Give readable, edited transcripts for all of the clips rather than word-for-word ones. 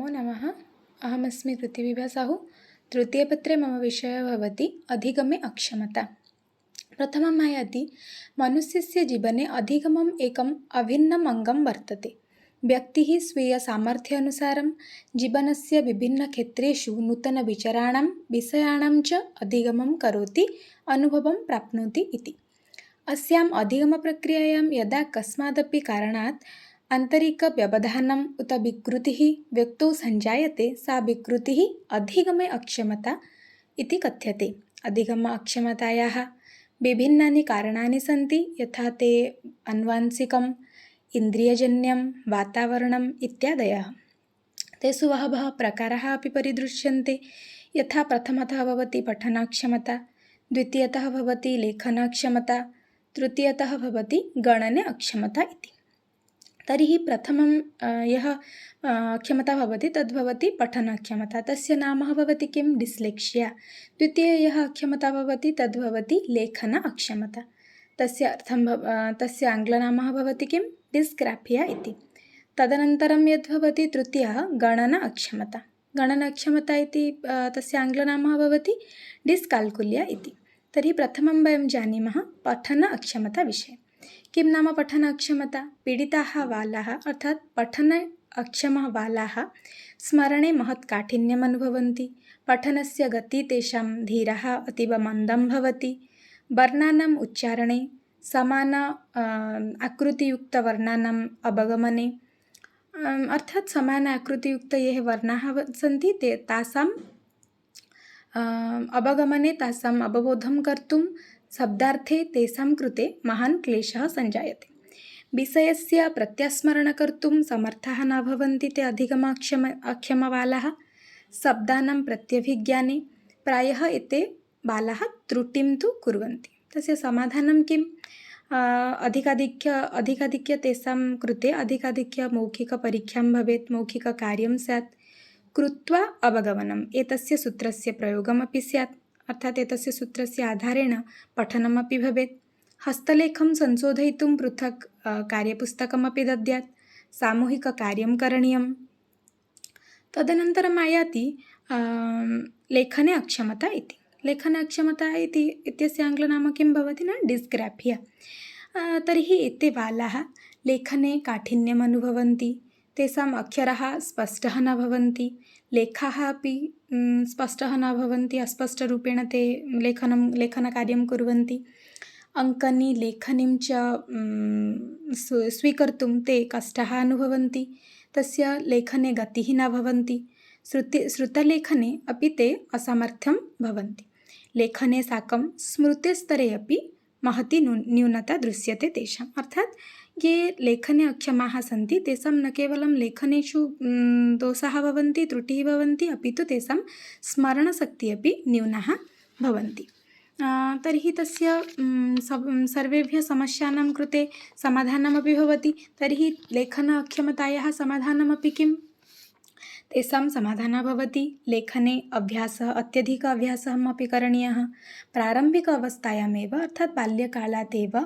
नमो नमः। अहमस्मि पृथिवीभासाहु। तृतीयपत्रे मम विषयः भवति अधिगमे अक्षमता। प्रथमम् आयाति मनुष्यस्य जीवने अधिगमम् एकम् अभिन्नम् अङ्गं वर्तते। व्यक्तिः स्वीयसामर्थ्यानुसारं जीवनस्य विभिन्नक्षेत्रेषु नूतनविचाराणां विषयाणां च अधिगमं करोति, अनुभवं प्राप्नोति इति। अस्याम् अधिगमप्रक्रियायां यदा कस्मादपि कारणात् आन्तरिकव्यवधानम् उत विकृतिः व्यक्तौ सञ्जायते, सा विकृतिः अधिगमे अक्षमता इति कथ्यते। अधिगम अक्षमतायाः विभिन्नानि कारणानि सन्ति, यथा ते आनुवंशिकम्, इन्द्रियजन्यं, वातावरणम् इत्यादयः। तेषु बहवः प्रकाराः अपि परिदृश्यन्ते, यथा प्रथमतः भवति पठनाक्षमता, द्वितीयतः भवति लेखनाक्षमता, तृतीयतः भवति गणने अक्षमता इति। तर्हि प्रथमं यः क्षमता भवति तद्भवति पठनाक्षमता, तस्य नाम भवति किं? डिस्लेक्शिया। द्वितीय यः क्षमता भवति तद्भवति लेखन अक्षमता, तस्य आङ्ग्लनाम भवति किं? डिस्ग्राफिया इति। तदनन्तरं यद्भवति तृतीयः गणन अक्षमता। गणन अक्षमता इति तस्य आङ्ग्लनाम भवति डिस्काल्कुलिया इति। तर्हि प्रथमं वयं जानीमः पठन अक्षमता विषये। किं नाम पठन अक्षमता? पीडिताः बालाः अर्थात् पठने अक्षमः बालाः स्मरणे महत् काठिन्यम् अनुभवन्ति। पठनस्य गतिः तेषां धीरः अतीव मन्दं भवति। वर्णानाम् उच्चारणे, समान आकृतियुक्तवर्णानाम् अवगमने, अर्थात् समान आकृतियुक्त ये वर्णाः सन्ति तासाम् अवगमने, तासाम् अवबोधं कर्तुं शब्दार्थे तेषां कृते महान् क्लेशः सञ्जायते। विषयस्य प्रत्यास्मरणं कर्तुं समर्थाः न भवन्ति ते अक्षमबालाः। शब्दानां प्रत्यभिज्ञाने प्रायः एते बालाः त्रुटिं तु कुर्वन्ति। तस्य समाधानं किम्? अधिकाधिक्य तेषां कृते अधिकाधिक्य मौखिकपरीक्षां भवेत्, मौखिककार्यं स्यात्, कृत्वा अवगमनम् एतस्य सूत्रस्य प्रयोगमपि स्यात्, अर्थात् एतस्य सूत्रस्य आधारेण पठनमपि भवेत्। हस्तलेखं संशोधयितुं पृथक् कार्यपुस्तकमपि दद्यात्, सामूहिककार्यं करणीयं। तदनन्तरम् आयाति लेखने अक्षमता इति। लेखने अक्षमता इत्यस्य आङ्ग्लनाम किं भवति न? डिस्ग्राफिया। तर्हि एते बालाः लेखने काठिन्यम् अनुभवन्ति, तेषाम् अक्षराः स्पष्टः न भवन्ति, लेखाः अपि स्पष्टः न भवन्ति, अस्पष्टरूपेण ते लेखनकार्यं कुर्वन्ति। अङ्कनी लेखनीं च स्वीकर्तुं ते कष्टः अनुभवन्ति, तस्य लेखने गतिः न भवन्ति। श्रुतलेखने अपि ते असमर्थं भवन्ति। लेखने साकं स्मृतिस्तरे अपि महती न्यूनता दृश्यते तेषाम्, अर्थात् ये लेखने अक्षमाः सन्ति तेषां न केवलं लेखनेषु दोषाः भवन्ति, त्रुटिः भवन्ति, अपि तु तेषां स्मरणशक्तिः अपि न्यूनाः भवन्ति। तर्हि तस्य सर्वेभ्यः समस्यानां कृते समाधानमपि भवति। तर्हि लेखन अक्षमतायाः समाधानमपि किम्? तेषां समाधानः भवति लेखने अभ्यासः, अत्यधिक अभ्यासः अपि करणीयः। प्रारम्भिक अवस्थायामेव अर्थात् बाल्यकालात् एव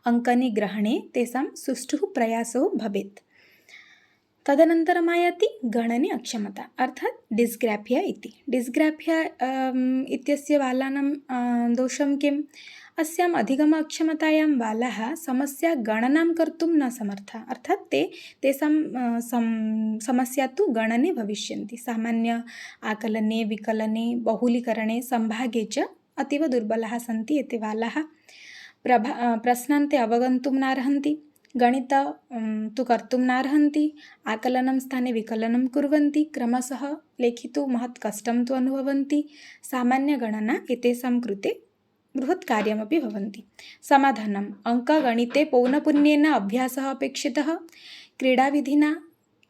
अङ्कनीग्रहणे तेषां सुष्ठुः प्रयासो भवेत्। तदनन्तरम् आयाति गणने अक्षमता अर्थात् डिस्ग्राफिया इति। डिस्ग्राफिया इत्यस्य बालानां दोषं किम्? अस्याम् अधिगम अक्षमतायां बालाः समस्या गणनां कर्तुं न समर्थाः, अर्थात् तेषां समस्या तु गणने भविष्यन्ति। सामान्य आकलने, विकलने, बहुलीकरणे, संभागे च अतीव दुर्बलाः सन्ति एते बालाः। प्रश्नान् ते अवगन्तुं नार्हन्ति, गणित तु कर्तुं नार्हन्ति, आकलनं स्थाने विकलनं कुर्वन्ति, क्रमशः लेखितुं महत् कष्टं तु अनुभवन्ति। सामान्यगणना एतेषां कृते बृहत् कार्यमपि भवन्ति। समाधानम्: अङ्कगणिते पौनपुन्येन अभ्यासः अपेक्षितः, क्रीडाविधिना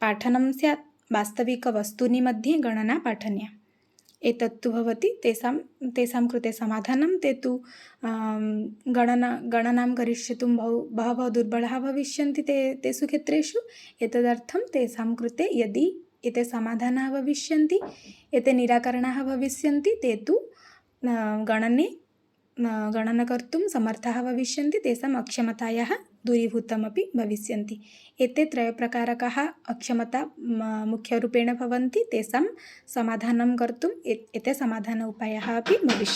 पाठनं स्यात्, वास्तविकवस्तूनि मध्ये गणना पाठनीया। एतत्तु भवति तेषां कृते समाधानं। ते तु गणनां करिष्यितुं बहवः दुर्बलाः भविष्यन्ति तेषु क्षेत्रेषु। एतदर्थं तेषां कृते यदि एते समाधानाः भविष्यन्ति, एते निराकरणाः भविष्यन्ति, ते तु गणनं कर्तुं समर्थाः भविष्यन्ति, तेषाम् अक्षमतायाः दूरीभूतमपि भविष्यन्ति। एते त्रयप्रकारकाः अक्षमता मुख्यरूपेण भवन्ति। तेषां समाधानं कर्तुम् एते समाधान उपायाः अपि भविष्यन्ति।